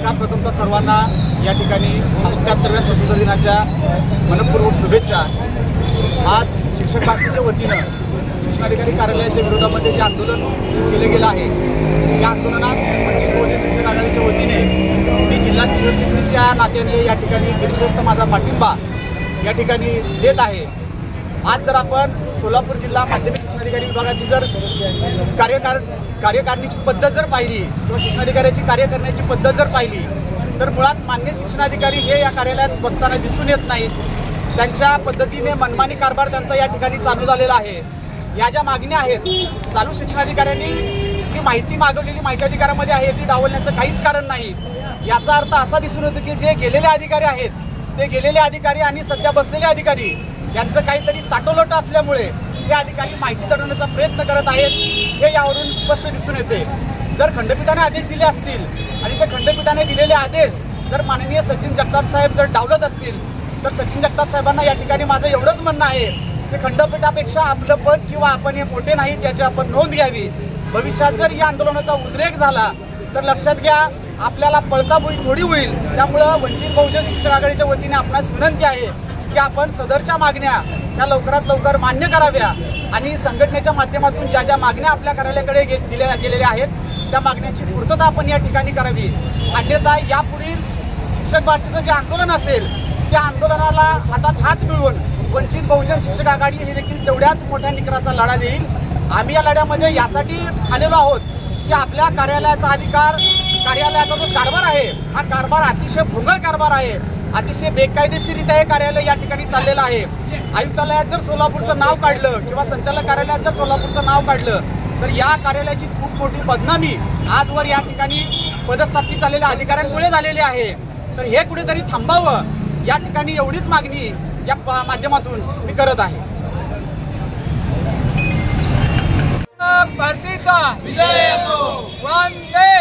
नमस्कार. प्रथमतः सर्वांना या ठिकाणी 78व्या स्वातंत्र्य दिनाच्या मनपूर्वक शुभेच्छा. आज शिक्षक भारतीच्या वतीनं शिक्षणाधिकारी कार्यालयाच्या विरोधामध्ये जे आंदोलन केले गेलं आहे, या आंदोलनास वंचित बहुजन शिक्षक आघाडीच्या वतीने मी जिल्हा चिरचिटणीसच्या नात्याने या ठिकाणी बिनशर्त माझा पाठिंबा या ठिकाणी देत आहे. आज जर आपण सोलापूर जिल्हा माध्यमिक शिक्षणाधिकारी विभागाची जर कार्यकारिणीची पद्धत जर पाहिली किंवा शिक्षणाधिकाऱ्याची कार्य करण्याची पद्धत जर पाहिली तर मुळात मान्य शिक्षणाधिकारी हे या कार्यालयात बसताना दिसून येत नाहीत. त्यांच्या पद्धतीने मनमानी कारभार त्यांचा या ठिकाणी चालू झालेला आहे. या ज्या मागण्या आहेत, चालू शिक्षणाधिकाऱ्यांनी जी माहिती मागवलेली माहिती अधिकारामध्ये आहे ती डावलण्याचं काहीच कारण नाही. याचा अर्थ असा दिसून येतो की जे गेलेले अधिकारी आहेत ते गेलेले अधिकारी आणि सध्या बसलेले अधिकारी यांचं काहीतरी साटोलोट असल्यामुळे ते अधिकारी माहिती दडवण्याचा प्रयत्न करत आहेत हे यावरून स्पष्ट दिसून येते. जर खंडपीठाने आदेश दिले असतील आणि त्या खंडपीठाने दिलेले आदेश जर माननीय सचिन जगताप साहेब जर डावलत असतील तर सचिन जगताप साहेबांना या ठिकाणी माझं एवढंच म्हणणं आहे की खंडपीठापेक्षा आपलं पद किंवा आपण हे मोठे नाहीत याची आपण नोंद घ्यावी. भविष्यात जर या आंदोलनाचा उद्रेक झाला तर लक्षात घ्या आपल्याला पळताबोळी थोडी होईल. त्यामुळं वंचित बहुजन शिक्षक आघाडीच्या वतीने आपणास विनंती आहे की आपण सदरच्या मागण्या त्या लवकरात लवकर मान्य कराव्या आणि संघटनेच्या माध्यमातून ज्या ज्या मागण्या आपल्या कार्यालयाकडे दिल्या गेलेल्या आहेत त्या मागण्यांची पूर्तता आपण या ठिकाणी करावी. अन्यथा यापुढील शिक्षक भारतीचं जे आंदोलन असेल त्या आंदोलनाला हातात हात मिळवून वंचित बहुजन शिक्षक आघाडी ही देखील तेवढ्याच मोठ्या निकराचा लढा देईल. आम्ही या लढ्यामध्ये यासाठी आलेलो आहोत की आपल्या कार्यालयाचा अधिकार, कार्यालयाचा जो कारभार आहे हा कारभार अतिशय भोंगळ कारभार आहे. अतिशय बेकायदेशीरित्या हे कार्यालय या ठिकाणी चाललेलं आहे. आयुक्तालयात जर सोलापूरचं नाव काढलं किंवा संचालक कार्यालयात जर सोलापूरचं नाव काढलं तर या कार्यालयाची खूप मोठी बदनामी आजवर या ठिकाणी पदस्थापित झालेल्या अधिकाऱ्यांमुळे झालेली आहे. तर हे कुठेतरी थांबावं या ठिकाणी एवढीच मागणी या माध्यमातून मी करत आहे. भारतीचा विजय असो. वंदे